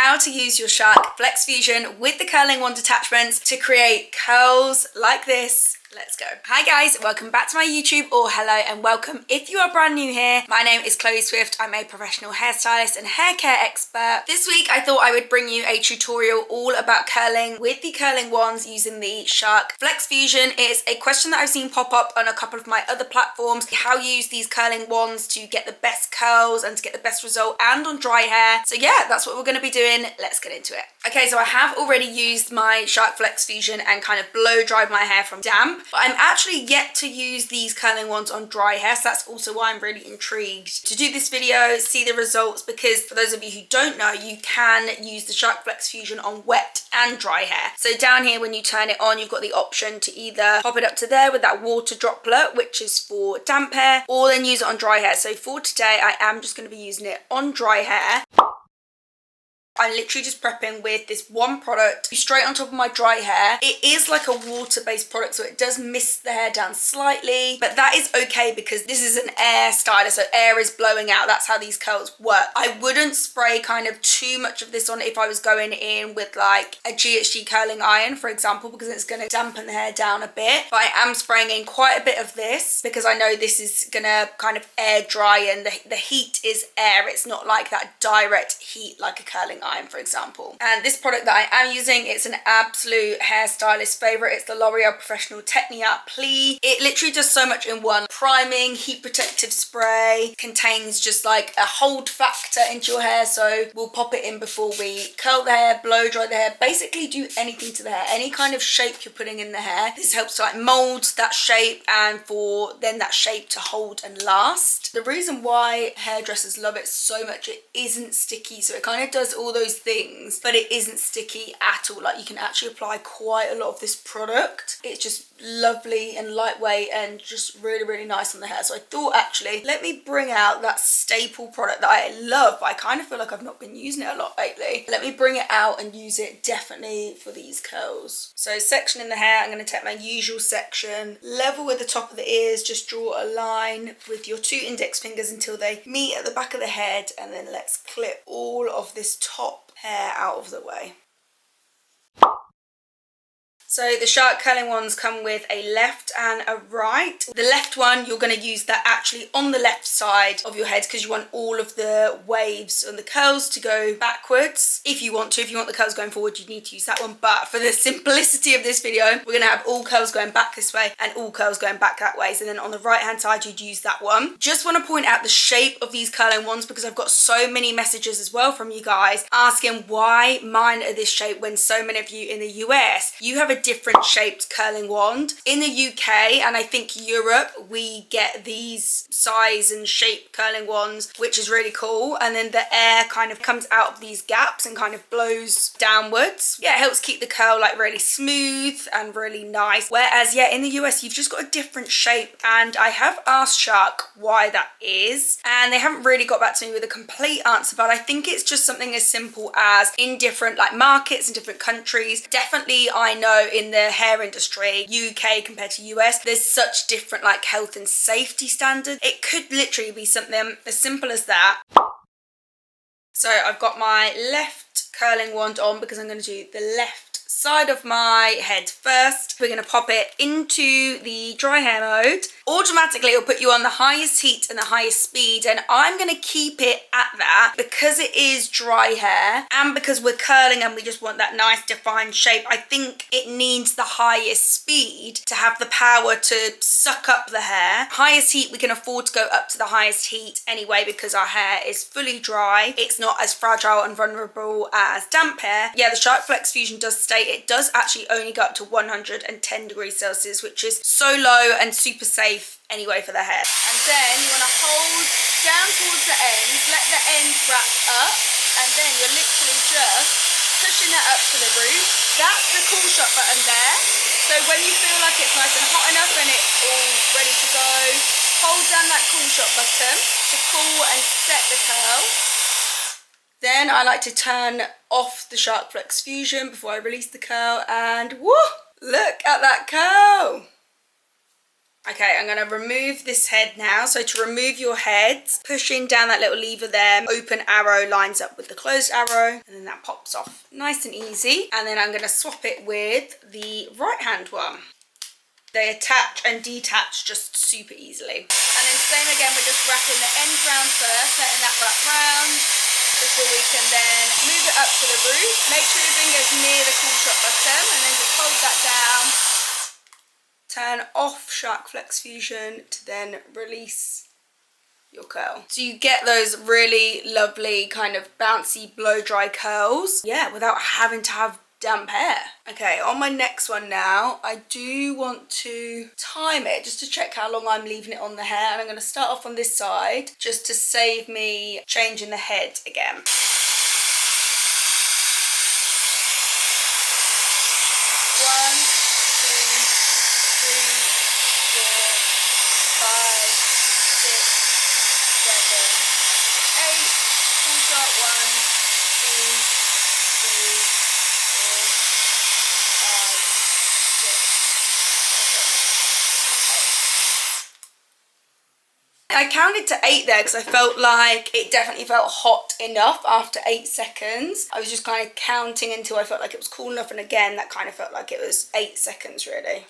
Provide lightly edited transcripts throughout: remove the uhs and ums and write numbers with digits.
how to use your Shark FlexFusion with the curling wand attachments to create curls like this. Let's go. Hi guys, welcome back to my YouTube, or hello and welcome if you are brand new here. My name is Chloe Swift. I'm a professional hairstylist and hair care expert. This week I thought I would bring you a tutorial all about curling with the curling wands using the Shark FlexFusion. It's a question that I've seen pop up on a couple of my other platforms, how you use these curling wands to get the best curls and to get the best result and on dry hair. So yeah, that's what we're going to be doing. Let's get into it. Okay, so I have already used my Shark FlexFusion and kind of blow dried my hair from damp. But I'm actually yet to use these curling wands on dry hair, so that's also why I'm really intrigued to do this video, see the results, because for those of you who don't know, you can use the Shark FlexFusion on wet and dry hair. So down here, when you turn it on, you've got the option to either pop it up to there with that water droplet, which is for damp hair, or then use it on dry hair. So for today, I am just going to be using it on dry hair. I'm literally just prepping with this one product straight on top of my dry hair. It is like a water-based product, so it does mist the hair down slightly, but that is okay because this is an air styler, so air is blowing out. That's how these curls work. I wouldn't spray kind of too much of this on if I was going in with like a GHD curling iron, for example, because it's going to dampen the hair down a bit. But I am spraying in quite a bit of this because I know this is going to kind of air dry, and the heat is air. It's not like that direct heat like a curling iron, for example. And this product that I am using, it's an absolute hairstylist favorite. It's the L'Oreal Professional Techni Art Pli. It literally does so much in one. Priming, heat protective spray, contains just like a hold factor into your hair, so we'll pop it in before we curl the hair, blow dry the hair, basically do anything to the hair, any kind of shape you're putting in the hair. This helps to like mold that shape and for then that shape to hold and last. The reason why hairdressers love it so much, it isn't sticky, so it kind of does all those things, but it isn't sticky at all. Like, you can actually apply quite a lot of this product. It's just lovely and lightweight and just really, really nice on the hair. So I thought, actually, let me bring out that staple product that I love, but I kind of feel like I've not been using it a lot lately. Let me bring it out and use it definitely for these curls. So section in the hair, I'm going to take my usual section, level with the top of the ears, just draw a line with your 2 index fingers until they meet at the back of the head, and then let's clip all of this top hair out of the way. So the Shark curling wands come with a left and a right. The left one, you're going to use that actually on the left side of your head because you want all of the waves and the curls to go backwards. If you want to, if you want the curls going forward, you need to use that one. But for the simplicity of this video, we're going to have all curls going back this way and all curls going back that way. So then on the right hand side, you'd use that one. Just want to point out the shape of these curling wands because I've got so many messages as well from you guys asking why mine are this shape when so many of you in the US, you have a different shaped curling wand. In the UK and I think Europe, we get these size and shape curling wands, which is really cool, and then the air kind of comes out of these gaps and kind of blows downwards. Yeah, it helps keep the curl like really smooth and really nice, whereas yeah, in the US you've just got a different shape, and I have asked Shark why that is and they haven't really got back to me with a complete answer, but I think it's just something as simple as in different like markets and different countries. Definitely I know in the hair industry, UK compared to US, there's such different like health and safety standards. It could literally be something as simple as that. So I've got my left curling wand on because I'm going to do the left side of my head first. We're going to pop it into the dry hair mode. Automatically it'll put you on the highest heat and the highest speed, and I'm going to keep it at that because it is dry hair and because we're curling and we just want that nice defined shape. I think it needs the highest speed to have the power to suck up the hair. Highest heat, we can afford to go up to the highest heat anyway because our hair is fully dry. It's not as fragile and vulnerable as damp hair. Yeah, the Shark FlexFusion does state it does actually only go up to 110 degrees Celsius, which is so low and super safe anyway for the hair. And then you want to hold down towards the ends, let the ends wrap up, and then you're literally just pushing it up to the root. That's the cool shot button there. So when you feel like it's nice and hot enough and it's all ready to go, hold down that cool shot button to cool and set the curl. Then I like to turn off the Shark FlexFusion before I release the curl, and whoo, look at that curl. Okay, I'm going to remove this head now. So to remove your heads, pushing down that little lever there, open arrow lines up with the closed arrow, and then that pops off. Nice and easy. And then I'm going to swap it with the right hand one. They attach and detach just super easily. And then same again, we're just wrapping the ends round first, letting that wrap round before we can then move it up to the roof. Make sure your finger's near the cool shot button and then just hold that down. Turn off Shark FlexFusion to then release your curl. So you get those really lovely kind of bouncy blow dry curls, yeah, without having to have damp hair. Okay, on my next one now, I do want to time it just to check how long I'm leaving it on the hair, and I'm going to start off on this side just to save me changing the head again. One, two, three, four, five, six, seven, eight. Full shot. One, two, three, four, five, six, seven, eight. I counted to 8 there because I felt like it definitely felt hot enough after 8 seconds. I was just kind of counting until I felt like it was cool enough, and again that kind of felt like it was 8 seconds really.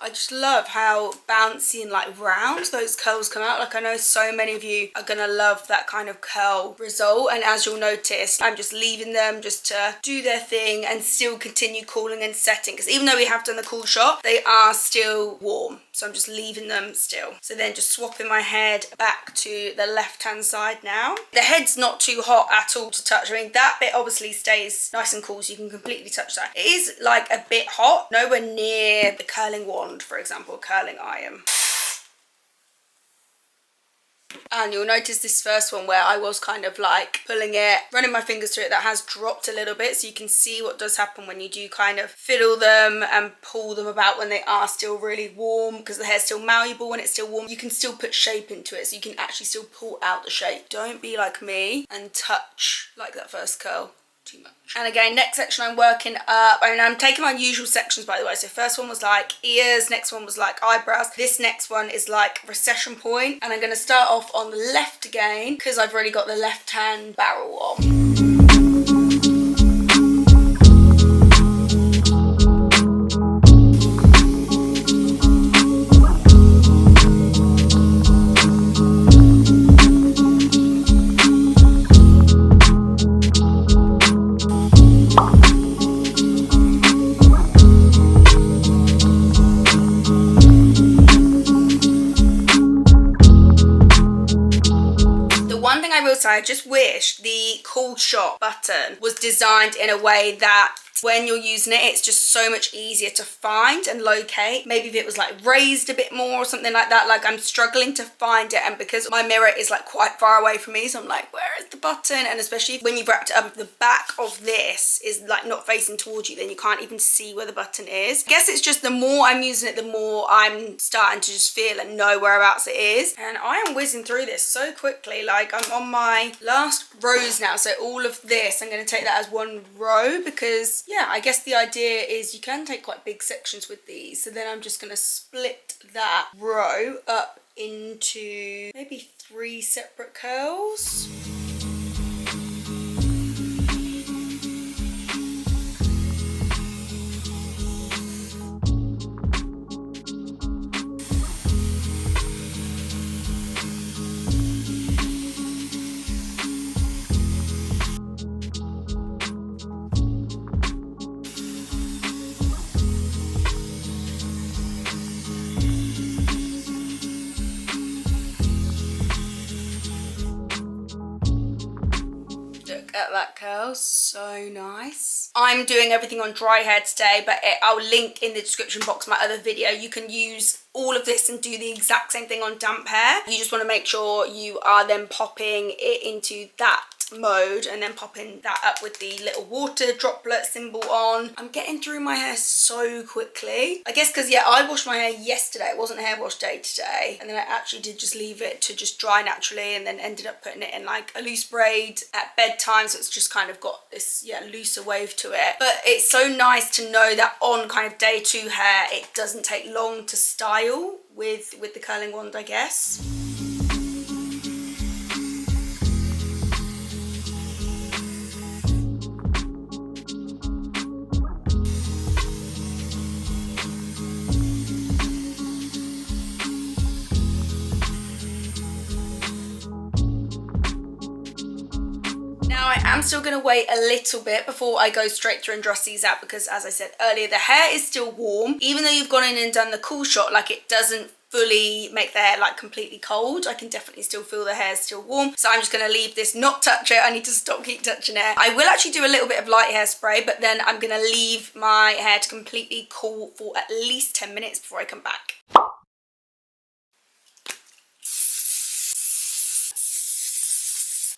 I just love how bouncy and like round those curls come out. Like I know so many of you are gonna love that kind of curl result, and as you'll notice, I'm just leaving them just to do their thing and still continue cooling and setting, because even though we have done the cool shot, they are still warm. So I'm just leaving them still. So then just swapping my head back to the left hand side now. The head's not too hot at all to touch. I mean, that bit obviously stays nice and cool so you can completely touch that. It is like a bit hot, nowhere near the curling wand, for example, curling iron. And you'll notice this first one where I was kind of like pulling it, running my fingers through it, that has dropped a little bit, so you can see what does happen when you do kind of fiddle them and pull them about when they are still really warm, because the hair's still malleable when it's still warm. You can still put shape into it, so you can actually still pull out the shape. Don't be like me and touch like that first curl too much. And again, next section I'm working up. I mean, I'm taking my usual sections, by the way. So first one was like ears, next one was like eyebrows, this next one is like recession point, and I'm going to start off on the left again because I've already got the left hand barrel on. I just wish the cool shot button was designed in a way that when you're using it, it's just so much easier to find and locate. Maybe if it was like raised a bit more or something like that. Like I'm struggling to find it, and because my mirror is like quite far away from me, so I'm like, where is the button? And especially when you've wrapped it up, the back of this is like not facing towards you, then you can't even see where the button is. I guess it's just the more I'm using it, the more I'm starting to just feel and know whereabouts it is. And I am whizzing through this so quickly. Like I'm on my last rows now, so all of this I'm going to take that as one row, because yeah, I guess the idea is you can take quite big sections with these. So then I'm just going to split that row up into maybe 3 separate curls. At that curl, so nice. I'm doing everything on dry hair today, but I'll link in the description box my other video. You can use all of this and do the exact same thing on damp hair. You just want to make sure you are then popping it into that mode and then popping that up with the little water droplet symbol on. I'm getting through my hair so quickly. I guess because, yeah, I washed my hair yesterday. It wasn't hair wash day today. And then I actually did just leave it to just dry naturally and then ended up putting it in like a loose braid at bedtime. So it's just kind of got this, yeah, looser wave to it. But it's so nice to know that on kind of day 2 hair, it doesn't take long to style with the curling wand, I guess. I'm still going to wait a little bit before I go straight through and dress these out because, as I said earlier, the hair is still warm. Even though you've gone in and done the cool shot, like, it doesn't fully make the hair like completely cold. I can definitely still feel the hair is still warm. So I'm just going to leave this, not touch it. I need to keep touching it. I will actually do a little bit of light hairspray, but then I'm going to leave my hair to completely cool for at least 10 minutes before I come back.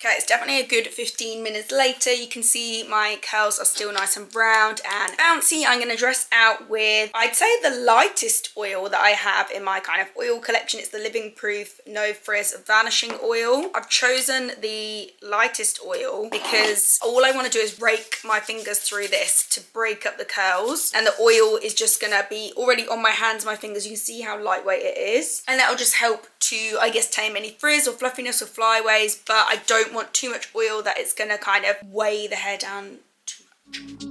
Okay, it's definitely a good 15 minutes later. You can see my curls are still nice and round and bouncy. I'm going to dress out with, I'd say, the lightest oil that I have in my kind of oil collection. It's the Living Proof No Frizz Vanishing Oil. I've chosen the lightest oil because all I want to do is rake my fingers through this to break up the curls. And the oil is just going to be already on my hands, my fingers. You can see how lightweight it is. And that'll just help to, I guess, tame any frizz or fluffiness or flyaways, but I don't want too much oil that it's going to kind of weigh the hair down too much.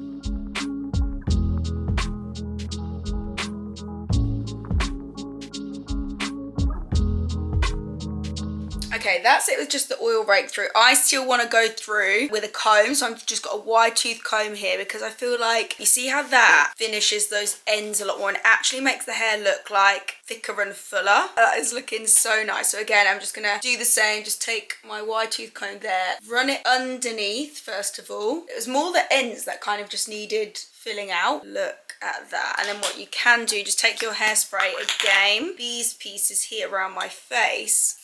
Okay, that's it with just the oil breakthrough. I still want to go through with a comb, so I've just got a wide tooth comb here because I feel like, you see how that finishes those ends a lot more and actually makes the hair look like thicker and fuller. That is looking so nice. So again, I'm just gonna do the same, just take my wide tooth comb there, run it underneath first of all. It was more the ends that kind of just needed filling out. Look at that. And then what you can do, just take your hairspray again, these pieces here around my face,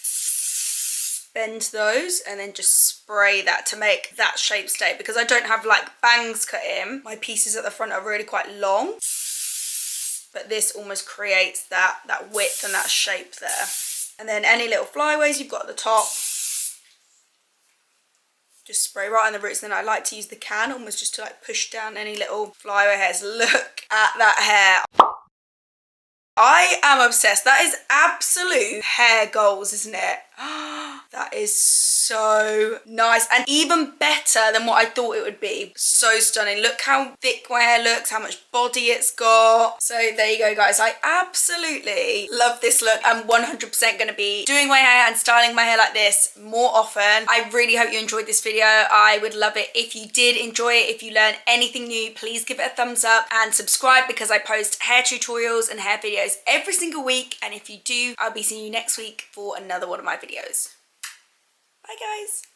bend those and then just spray that to make that shape stay. Because I don't have like bangs cut in, my pieces at the front are really quite long, but this almost creates that width and that shape there. And then any little flyaways you've got at the top, just spray right on the roots. And then I like to use the can almost just to like push down any little flyaway hairs. Look at that hair. I am obsessed. That is absolute hair goals, isn't it? That is so nice and even better than what I thought it would be. So stunning. Look how thick my hair looks, how much body it's got. So there you go, guys. I absolutely love this look. I'm 100% going to be doing my hair and styling my hair like this more often. I really hope you enjoyed this video. I would love it if you did enjoy it. If you learned anything new, please give it a thumbs up and subscribe because I post hair tutorials and hair videos every single week. And if you do, I'll be seeing you next week for another one of my videos. Bye guys.